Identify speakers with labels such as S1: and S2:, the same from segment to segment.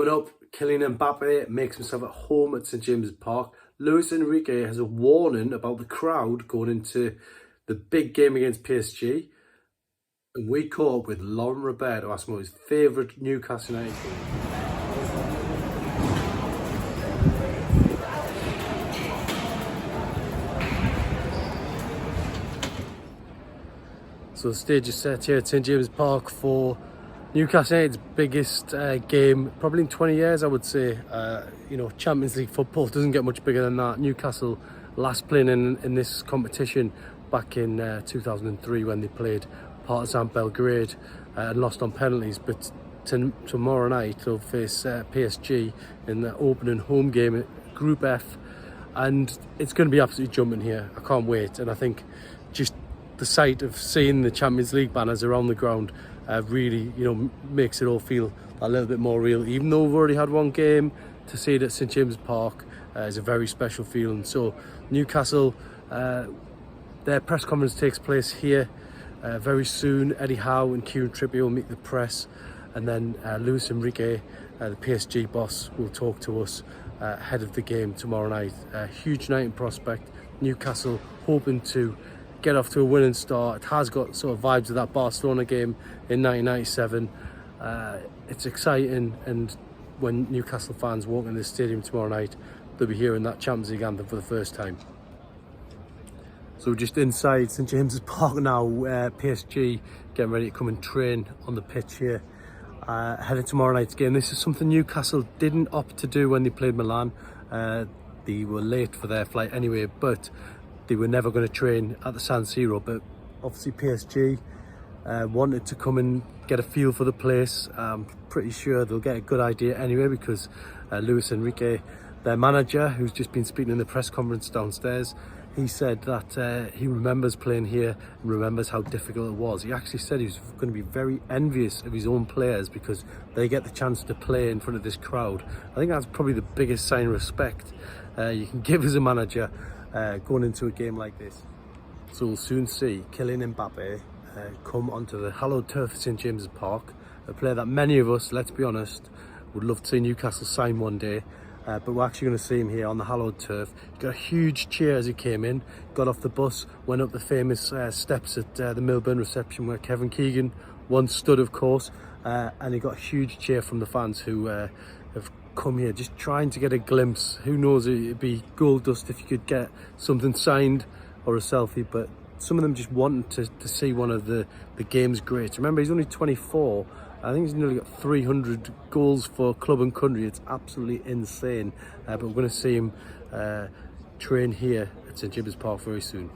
S1: What up? Kylian Mbappe makes himself at home at St James's Park. Luis Enrique has a warning about the crowd going into the big game against PSG. And we caught up with Laurent Robert to ask him what his favourite Newcastle United game is. So the stage is set here at St James's Park for Newcastle United's biggest game, probably in 20 years, I would say. You know, Champions League football doesn't get much bigger than that. Newcastle last playing in this competition back in 2003 when they played Partizan Belgrade and lost on penalties. But tomorrow night they'll face PSG in the opening home game at Group F, and it's going to be absolutely jumping here. I can't wait, and I think just the sight of seeing the Champions League banners around the ground really, you know, makes it all feel a little bit more real. Even though we've already had one game, to see it at St James's Park is a very special feeling. So Newcastle, their press conference takes place here very soon. Eddie Howe and Kieran Trippier will meet the press, and then Luis Enrique, the PSG boss, will talk to us ahead of the game tomorrow night. A huge night in prospect. Newcastle hoping to get off to a winning start. It has got sort of vibes of that Barcelona game in 1997. It's exciting, and when Newcastle fans walk in the stadium tomorrow night, they'll be hearing that Champions League anthem for the first time. So we're just inside St James's Park now. PSG getting ready to come and train on the pitch here ahead of tomorrow night's game. This is something Newcastle didn't opt to do when they played Milan. They were late for their flight anyway, but they were never going to train at the San Siro. But obviously PSG wanted to come and get a feel for the place. I'm pretty sure they'll get a good idea anyway, because Luis Enrique, their manager, who's just been speaking in the press conference downstairs, he said that he remembers playing here and remembers how difficult it was. He actually said he was going to be very envious of his own players because they get the chance to play in front of this crowd. I think that's probably the biggest sign of respect you can give as a manager going into a game like this. So we'll soon see Kylian Mbappe come onto the hallowed turf of St James's Park, a player that many of us, let's be honest, would love to see Newcastle sign one day. But we're actually going to see him here on the hallowed turf. He got a huge cheer as he came in, got off the bus, went up the famous steps at the Milburn reception where Kevin Keegan once stood, of course, and he got a huge cheer from the fans who have come here just trying to get a glimpse. Who knows, it'd be gold dust if you could get something signed or a selfie, but some of them just wanted to see one of the game's greats. Remember, he's only 24. I think he's nearly got 300 goals for club and country. It's absolutely insane. But we're going to see him train here at St James's Park very soon.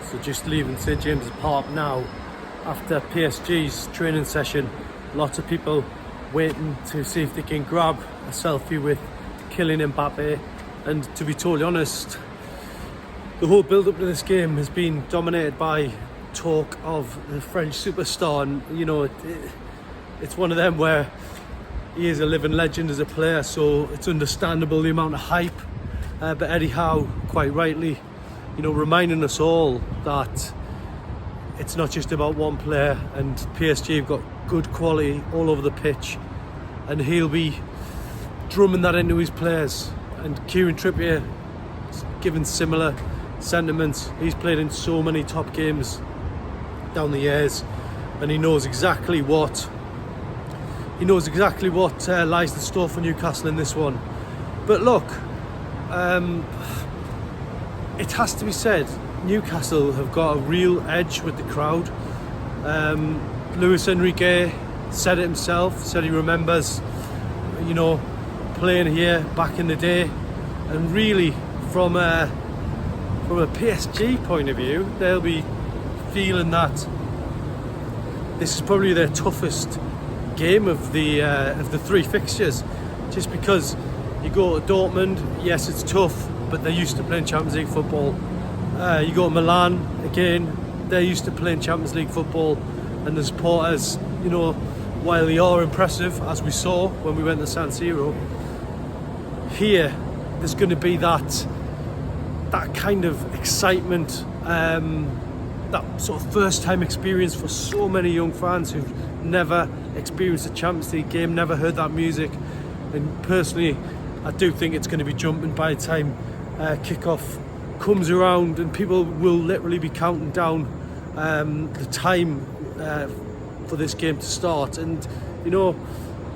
S1: So just leaving St James's Park now after PSG's training session. Lots of people waiting to see if they can grab a selfie with Kylian Mbappe, and to be totally honest, the whole build-up to this game has been dominated by talk of the French superstar, and you know, it's one of them where he is a living legend as a player, so it's understandable the amount of hype but Eddie Howe, quite rightly, reminding us all that it's not just about one player, and PSG have got good quality all over the pitch, and he'll be drumming that into his players. And Kieran Trippier is given similar sentiments. He's played in so many top games down the years, and he knows exactly what lies in store for Newcastle in this one. But look, it has to be said, Newcastle have got a real edge with the crowd. Enrique said it himself, said he remembers, playing here back in the day, and really from a PSG point of view, they'll be feeling that this is probably their toughest game of the three fixtures, just because you go to Dortmund, yes, it's tough, but they're used to playing Champions League football. You go to Milan, again, they're used to playing Champions League football, and the supporters, while they are impressive, as we saw when we went to San Siro, here there's going to be that kind of excitement, that sort of first time experience for so many young fans who've never experienced a Champions League game, never heard that music. And personally, I do think it's going to be jumping by the time kick-off comes around, and people will literally be counting down the time for this game to start. And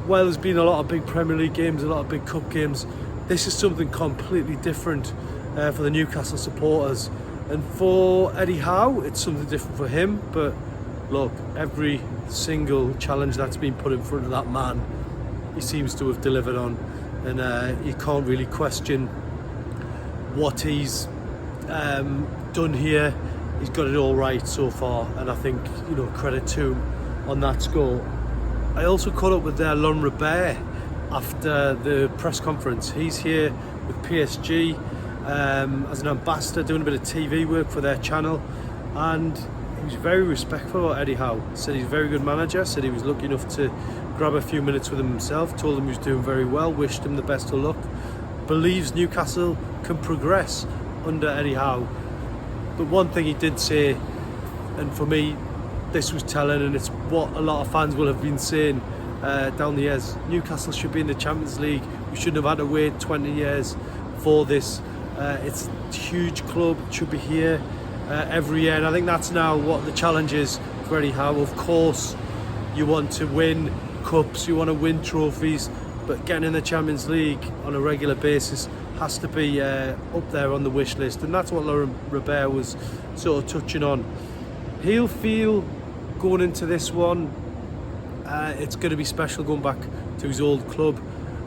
S1: while there's been a lot of big Premier League games, a lot of big cup games, this is something completely different for the Newcastle supporters. And for Eddie Howe, it's something different for him. But look, every single challenge that's been put in front of that man, he seems to have delivered on, and you can't really question what he's done here. He's got it all right so far, and I think credit to him on that score. I also caught up with Laurent Robert after the press conference. He's here with PSG as an ambassador, doing a bit of TV work for their channel, and he was very respectful about Eddie Howe. Said he's a very good manager, said he was lucky enough to grab a few minutes with him himself, told him he was doing very well, wished him the best of luck, believes Newcastle can progress under Eddie Howe. But one thing he did say, and for me this was telling, and it's what a lot of fans will have been saying down the years, Newcastle should be in the Champions League. We shouldn't have had to wait 20 years for this. It's a huge club, it should be here every year, and I think that's now what the challenge is for Eddie Howe. Of course, you want to win cups, you want to win trophies, but getting in the Champions League on a regular basis has to be up there on the wish list, and that's what Laurent Robert was sort of touching on. He'll feel going into this one, it's going to be special going back to his old club.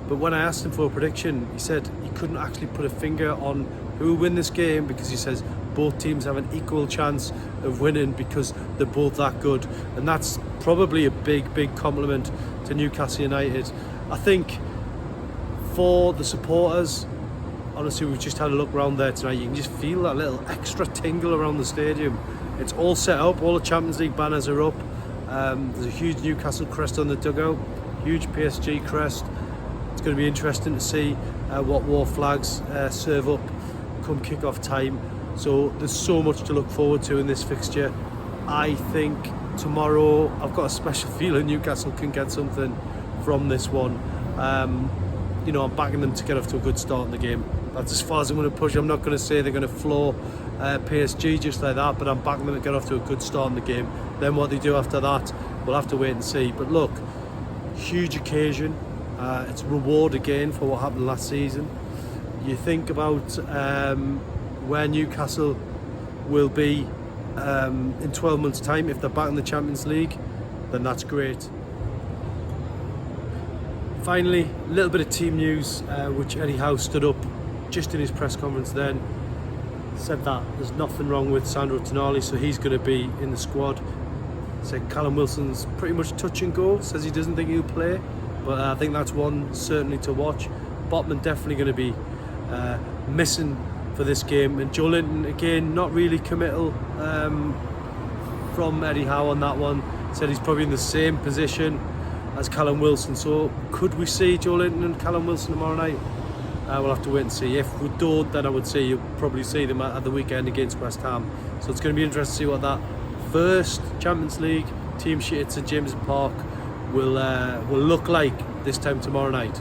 S1: But when I asked him for a prediction, he said he couldn't actually put a finger on who will win this game, because he says both teams have an equal chance of winning because they're both that good. And that's probably a big compliment to Newcastle United. I think for the supporters, honestly, we've just had a look around there tonight, you can just feel that little extra tingle around the stadium. It's all set up, all the Champions League banners are up. There's a huge Newcastle crest on the dugout, huge PSG crest. It's going to be interesting to see what war flags serve up come kick-off time. So there's so much to look forward to in this fixture. I think tomorrow, I've got a special feeling Newcastle can get something from this one. I'm backing them to get off to a good start in the game. That's as far as I'm going to push. I'm not going to say they're going to floor PSG just like that, but I'm backing them to get off to a good start in the game. Then what they do after that, we'll have to wait and see. But look, huge occasion. It's a reward again for what happened last season. You think about where Newcastle will be in 12 months' time. If they're back in the Champions League, then that's great. Finally, a little bit of team news, which Eddie Howe stood up just in his press conference then. Said that there's nothing wrong with Sandro Tonali, so he's going to be in the squad. Said Callum Wilson's pretty much touch and go, says he doesn't think he'll play, but I think that's one certainly to watch. Botman definitely going to be missing for this game, and Joe Linton again not really committal from Eddie Howe on that one. Said he's probably in the same position as Callum Wilson. So could we see Joe Linton and Callum Wilson tomorrow night? We'll have to wait and see. If we don't, then I would say you'll probably see them at the weekend against West Ham. So it's going to be interesting to see what that first Champions League team sheet at St James's Park will look like this time tomorrow night.